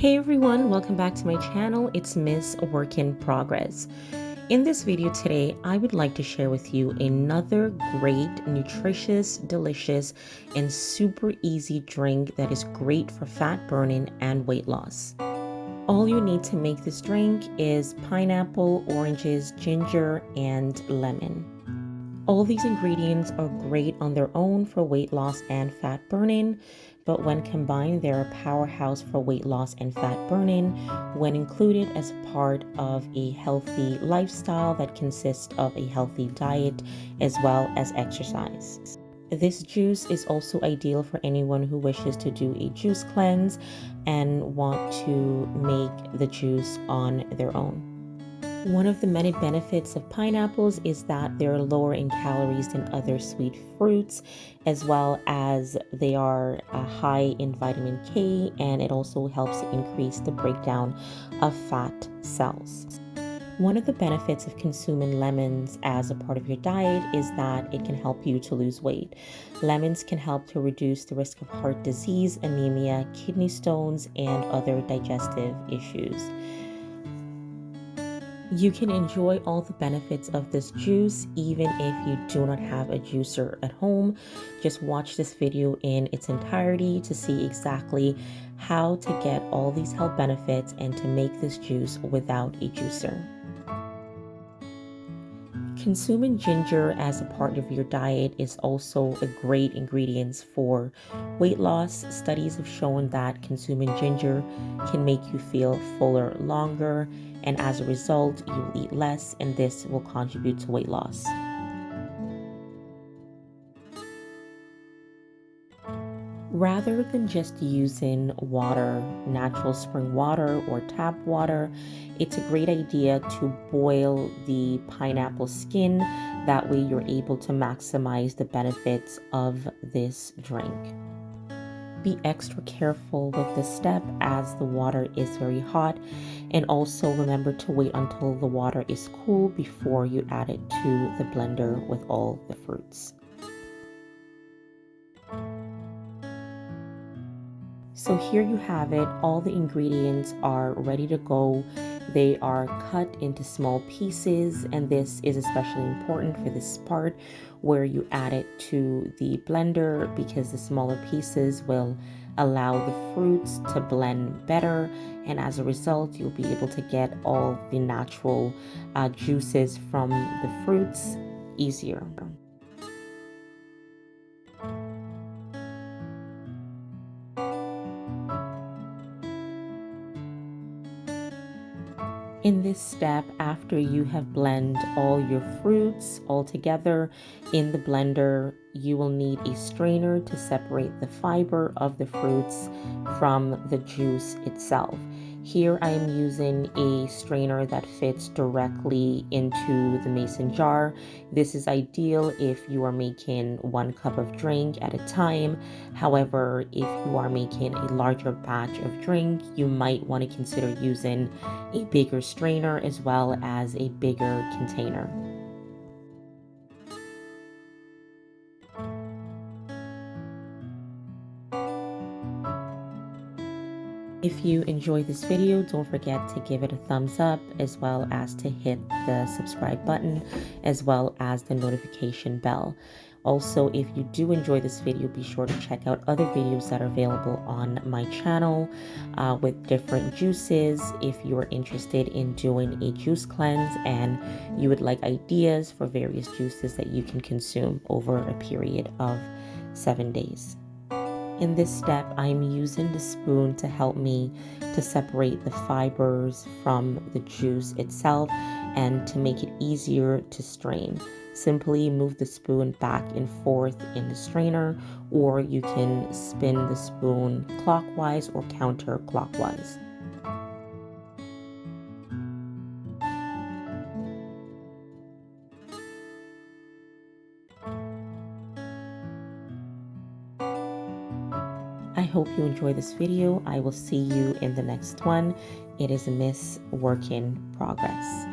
Hey everyone, welcome back to my channel. It's Miss Work in Progress. In this video today, I would like to share with you another great, nutritious, delicious, and super easy drink that is great for fat burning and weight loss. All you need to make this drink is pineapple, oranges, ginger, and lemon. All these ingredients are great on their own for weight loss and fat burning, but when combined, they're a powerhouse for weight loss and fat burning when included as part of a healthy lifestyle that consists of a healthy diet as well as exercise. This juice is also ideal for anyone who wishes to do a juice cleanse and want to make the juice on their own. One of the many benefits of pineapples is that they're lower in calories than other sweet fruits, as well as they are high in vitamin K, and it also helps increase the breakdown of fat cells. One of the benefits of consuming lemons as a part of your diet is that it can help you to lose weight. Lemons can help to reduce the risk of heart disease, anemia, kidney stones, and other digestive issues. You can enjoy all the benefits of this juice even if you do not have a juicer at home. Just watch this video in its entirety to see exactly how to get all these health benefits and to make this juice without a juicer. Consuming ginger as a part of your diet is also a great ingredient for weight loss. Studies have shown that consuming ginger can make you feel fuller longer, and as a result, you will eat less, and this will contribute to weight loss. Rather than just using water, natural spring water or tap water, it's a great idea to boil the pineapple skin. That way you're able to maximize the benefits of this drink. Be extra careful with this step as the water is very hot, and also remember to wait until the water is cool before you add it to the blender with all the fruits. So here you have it. All the ingredients are ready to go. They are cut into small pieces, and this is especially important for this part where you add it to the blender because the smaller pieces will allow the fruits to blend better, and as a result you'll be able to get all the natural juices from the fruits easier. In this step, after you have blended all your fruits all together in the blender, you will need a strainer to separate the fiber of the fruits from the juice itself. Here I am using a strainer that fits directly into the mason jar. This is ideal if you are making 1 cup of drink at a time. However, if you are making a larger batch of drink, you might want to consider using a bigger strainer as well as a bigger container. If you enjoyed this video, don't forget to give it a thumbs up as well as to hit the subscribe button as well as the notification bell. Also, if you do enjoy this video, be sure to check out other videos that are available on my channel with different juices. If you are interested in doing a juice cleanse and you would like ideas for various juices that you can consume over a period of 7 days. In this step, I'm using the spoon to help me to separate the fibers from the juice itself and to make it easier to strain. Simply move the spoon back and forth in the strainer, or you can spin the spoon clockwise or counterclockwise. I hope you enjoy this video. I will see you in the next one. It is Miss Work in Progress.